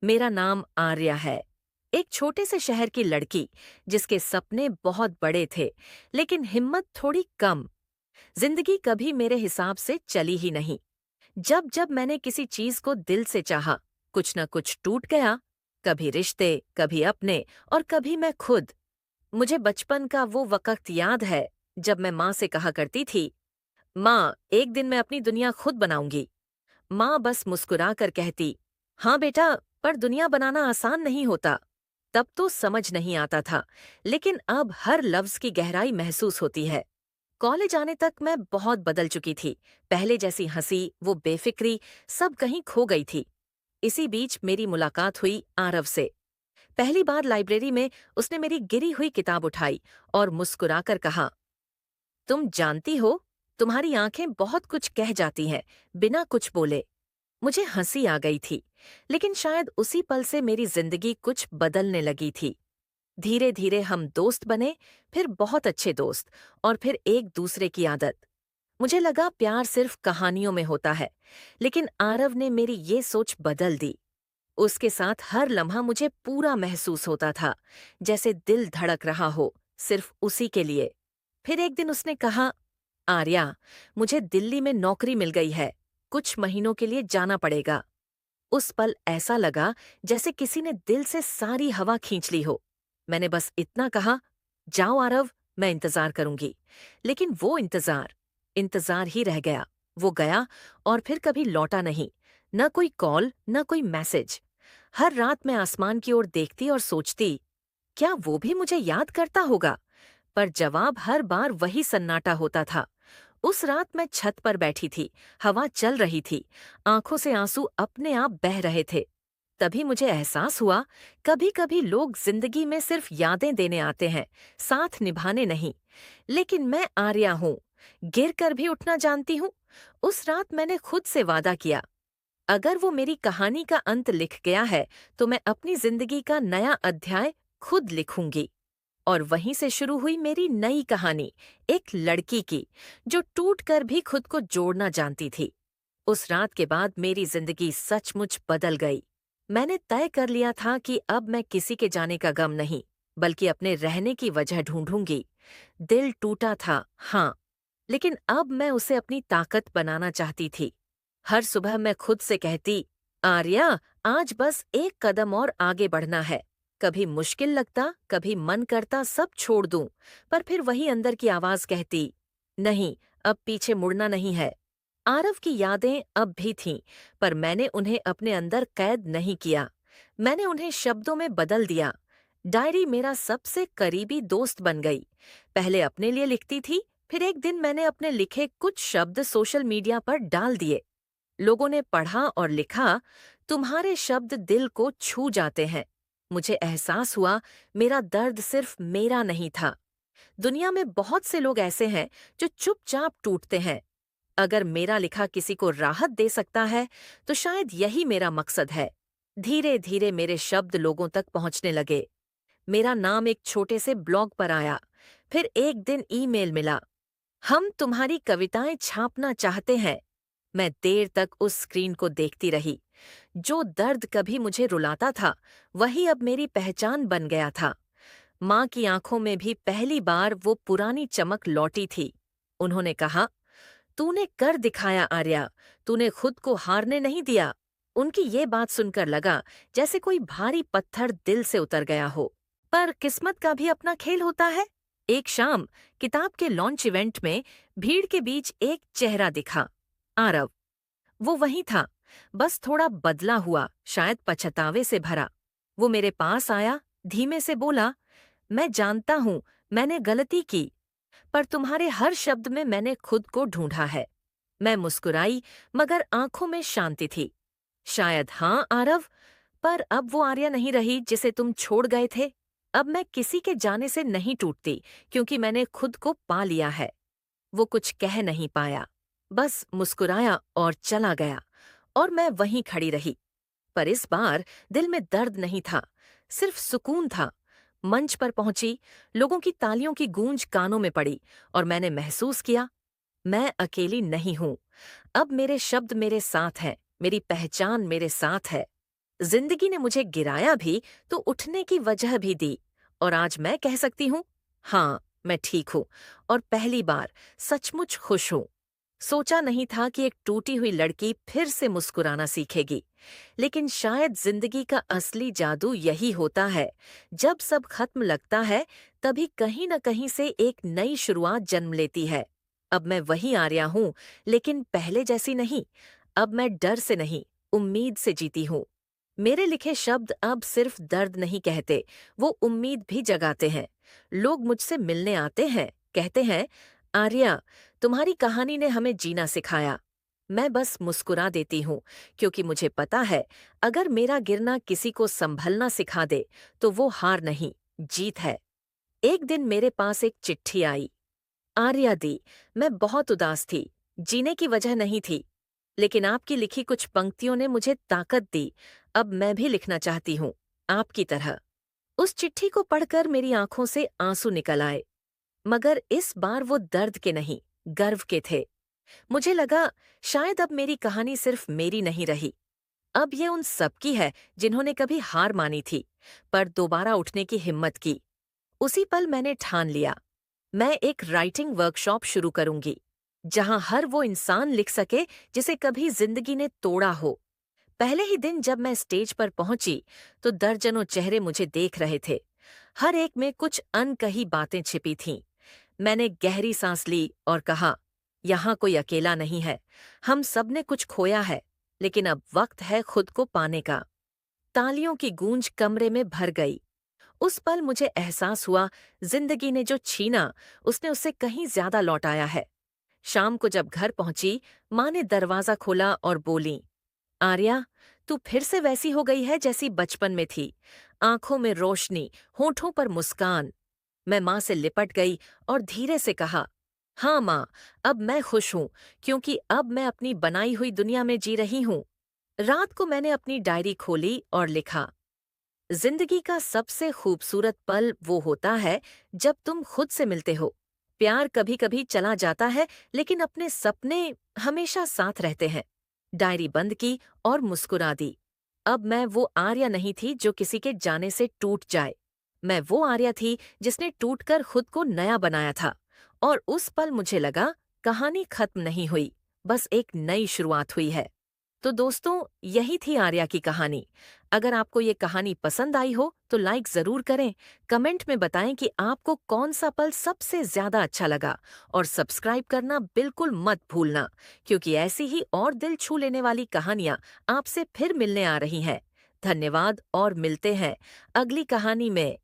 मेरा नाम आर्या है। एक छोटे से शहर की लड़की जिसके सपने बहुत बड़े थे, लेकिन हिम्मत थोड़ी कम। जिंदगी कभी मेरे हिसाब से चली ही नहीं। जब जब मैंने किसी चीज को दिल से चाहा, कुछ न कुछ टूट गया। कभी रिश्ते, कभी अपने, और कभी मैं खुद। मुझे बचपन का वो वक्त याद है जब मैं माँ से कहा करती थी, माँ एक दिन मैं अपनी दुनिया खुद बनाऊंगी। माँ बस मुस्कुरा कर कहती, हाँ बेटा, पर दुनिया बनाना आसान नहीं होता। तब तो समझ नहीं आता था, लेकिन अब हर लफ्ज की गहराई महसूस होती है। कॉलेज आने तक मैं बहुत बदल चुकी थी। पहले जैसी हंसी, वो बेफिक्री, सब कहीं खो गई थी। इसी बीच मेरी मुलाकात हुई आरव से। पहली बार लाइब्रेरी में उसने मेरी गिरी हुई किताब उठाई और मुस्कुराकर कहा, तुम जानती हो, तुम्हारी आंखें बहुत कुछ कह जाती हैं, बिना कुछ बोले। मुझे हंसी आ गई थी, लेकिन शायद उसी पल से मेरी जिंदगी कुछ बदलने लगी थी। धीरे धीरे हम दोस्त बने, फिर बहुत अच्छे दोस्त, और फिर एक दूसरे की आदत। मुझे लगा प्यार सिर्फ कहानियों में होता है, लेकिन आरव ने मेरी ये सोच बदल दी। उसके साथ हर लम्हा मुझे पूरा महसूस होता था, जैसे दिल धड़क रहा हो, सिर्फ उसी के लिए। फिर एक दिन उसने कहा, आर्या, मुझे दिल्ली में नौकरी मिल गई है, कुछ महीनों के लिए जाना पड़ेगा। उस पल ऐसा लगा जैसे किसी ने दिल से सारी हवा खींच ली हो। मैंने बस इतना कहा, जाओ आरव, मैं इंतजार करूंगी। लेकिन वो इंतजार इंतजार ही रह गया। वो गया और फिर कभी लौटा नहीं। न कोई कॉल, न कोई मैसेज। हर रात मैं आसमान की ओर देखती और सोचती, क्या वो भी मुझे याद करता होगा? पर जवाब हर बार वही सन्नाटा होता था। उस रात मैं छत पर बैठी थी, हवा चल रही थी, आंखों से आंसू अपने आप बह रहे थे। तभी मुझे एहसास हुआ, कभी कभी लोग जिंदगी में सिर्फ यादें देने आते हैं, साथ निभाने नहीं। लेकिन मैं आर्या हूं, गिर कर भी उठना जानती हूँ। उस रात मैंने खुद से वादा किया, अगर वो मेरी कहानी का अंत लिख गया है, तो मैं अपनी जिंदगी का नया अध्याय खुद लिखूंगी। और वहीं से शुरू हुई मेरी नई कहानी, एक लड़की की जो टूट कर भी खुद को जोड़ना जानती थी। उस रात के बाद मेरी जिंदगी सचमुच बदल गई। मैंने तय कर लिया था कि अब मैं किसी के जाने का गम नहीं, बल्कि अपने रहने की वजह ढूंढूंगी। दिल टूटा था, हाँ, लेकिन अब मैं उसे अपनी ताकत बनाना चाहती थी। हर सुबह मैं खुद से कहती, आर्या, आज बस एक कदम और आगे बढ़ना है। कभी मुश्किल लगता, कभी मन करता सब छोड़ दूं, पर फिर वही अंदर की आवाज कहती, नहीं, अब पीछे मुड़ना नहीं है। आरव की यादें अब भी थीं, पर मैंने उन्हें अपने अंदर कैद नहीं किया। मैंने उन्हें शब्दों में बदल दिया। डायरी मेरा सबसे करीबी दोस्त बन गई। पहले अपने लिए लिखती थी, फिर एक दिन मैंने अपने लिखे कुछ शब्द सोशल मीडिया पर डाल दिए। लोगों ने पढ़ा और लिखा, तुम्हारे शब्द दिल को छू जाते हैं। मुझे एहसास हुआ, मेरा दर्द सिर्फ मेरा नहीं था। दुनिया में बहुत से लोग ऐसे हैं जो चुपचाप टूटते हैं। अगर मेरा लिखा किसी को राहत दे सकता है, तो शायद यही मेरा मकसद है। धीरे धीरे मेरे शब्द लोगों तक पहुंचने लगे। मेरा नाम एक छोटे से ब्लॉग पर आया। फिर एक दिन ईमेल मिला, हम तुम्हारी कविताएं छापना चाहते हैं। मैं देर तक उस स्क्रीन को देखती रही। जो दर्द कभी मुझे रुलाता था, वही अब मेरी पहचान बन गया था। माँ की आंखों में भी पहली बार वो पुरानी चमक लौटी थी। उन्होंने कहा, तूने कर दिखाया आर्या, तूने खुद को हारने नहीं दिया। उनकी ये बात सुनकर लगा जैसे कोई भारी पत्थर दिल से उतर गया हो। पर किस्मत का भी अपना खेल होता है। एक शाम किताब के लॉन्च इवेंट में भीड़ के बीच एक चेहरा दिखा, आरव। वो वही था, बस थोड़ा बदला हुआ, शायद पछतावे से भरा। वो मेरे पास आया, धीमे से बोला, मैं जानता हूं, मैंने गलती की, पर तुम्हारे हर शब्द में मैंने खुद को ढूंढा है। मैं मुस्कुराई, मगर आंखों में शांति थी। शायद हाँ आरव, पर अब वो आर्या नहीं रही जिसे तुम छोड़ गए थे। अब मैं किसी के जाने से नहीं टूटती, क्योंकि मैंने खुद को पा लिया है। वो कुछ कह नहीं पाया, बस मुस्कुराया और चला गया। और मैं वहीं खड़ी रही। पर इस बार दिल में दर्द नहीं था, सिर्फ सुकून था। मंच पर पहुंची, लोगों की तालियों की गूंज कानों में पड़ी, और मैंने महसूस किया, मैं अकेली नहीं हूं। अब मेरे शब्द मेरे साथ हैं, मेरी पहचान मेरे साथ है। जिंदगी ने मुझे गिराया भी तो उठने की वजह भी दी, और आज मैं कह सकती हूँ, हाँ, मैं ठीक हूँ और पहली बार सचमुच खुश हूँ। सोचा नहीं था कि एक टूटी हुई लड़की फिर से मुस्कुराना सीखेगी, लेकिन शायद जिंदगी का असली जादू यही होता है। जब सब खत्म लगता है, तभी कहीं न कहीं से एक नई शुरुआत जन्म लेती है। अब मैं वही आर्या हूँ, लेकिन पहले जैसी नहीं। अब मैं डर से नहीं, उम्मीद से जीती हूँ। मेरे लिखे शब्द अब सिर्फ दर्द नहीं कहते, वो उम्मीद भी जगाते हैं। लोग मुझसे मिलने आते हैं, कहते हैं, आर्या, तुम्हारी कहानी ने हमें जीना सिखाया। मैं बस मुस्कुरा देती हूँ, क्योंकि मुझे पता है, अगर मेरा गिरना किसी को संभलना सिखा दे, तो वो हार नहीं, जीत है। एक दिन मेरे पास एक चिट्ठी आई। आर्या दी, मैं बहुत उदास थी, जीने की वजह नहीं थी, लेकिन आपकी लिखी कुछ पंक्तियों ने मुझे ताकत दी। अब मैं भी लिखना चाहती हूँ, आपकी तरह। उस चिट्ठी को पढ़कर मेरी आंखों से आंसू निकल आए, मगर इस बार वो दर्द के नहीं, गर्व के थे। मुझे लगा, शायद अब मेरी कहानी सिर्फ मेरी नहीं रही। अब ये उन सबकी है जिन्होंने कभी हार मानी थी, पर दोबारा उठने की हिम्मत की। उसी पल मैंने ठान लिया, मैं एक राइटिंग वर्कशॉप शुरू करूंगी, जहां हर वो इंसान लिख सके जिसे कभी जिंदगी ने तोड़ा हो। पहले ही दिन जब मैं स्टेज पर पहुंची, तो दर्जनों चेहरे मुझे देख रहे थे। हर एक में कुछ अनकही बातें छिपी थीं। मैंने गहरी सांस ली और कहा, यहाँ कोई अकेला नहीं है। हम सब ने कुछ खोया है, लेकिन अब वक्त है खुद को पाने का। तालियों की गूंज कमरे में भर गई। उस पल मुझे एहसास हुआ, जिंदगी ने जो छीना, उसने उससे कहीं ज्यादा लौटाया है। शाम को जब घर पहुंची, माँ ने दरवाजा खोला और बोली, आर्या, तू फिर से वैसी हो गई है जैसी बचपन में थी। आंखों में रोशनी, होठों पर मुस्कान। मैं माँ से लिपट गई और धीरे से कहा, हाँ माँ, अब मैं खुश हूँ, क्योंकि अब मैं अपनी बनाई हुई दुनिया में जी रही हूँ। रात को मैंने अपनी डायरी खोली और लिखा, जिंदगी का सबसे खूबसूरत पल वो होता है जब तुम खुद से मिलते हो। प्यार कभी कभी चला जाता है, लेकिन अपने सपने हमेशा साथ रहते हैं। डायरी बंद की और मुस्कुरा दी। अब मैं वो आर्या नहीं थी जो किसी के जाने से टूट जाए। मैं वो आर्या थी जिसने टूटकर खुद को नया बनाया था। और उस पल मुझे लगा, कहानी खत्म नहीं हुई, बस एक नई शुरुआत हुई है। तो दोस्तों, यही थी आर्या की कहानी। अगर आपको ये कहानी पसंद आई हो तो लाइक ज़रूर करें, कमेंट में बताएं कि आपको कौन सा पल सबसे ज़्यादा अच्छा लगा, और सब्सक्राइब करना बिल्कुल मत भूलना, क्योंकि ऐसी ही और दिल छू लेने वाली कहानियाँ आपसे फिर मिलने आ रही हैं। धन्यवाद और मिलते हैं अगली कहानी में।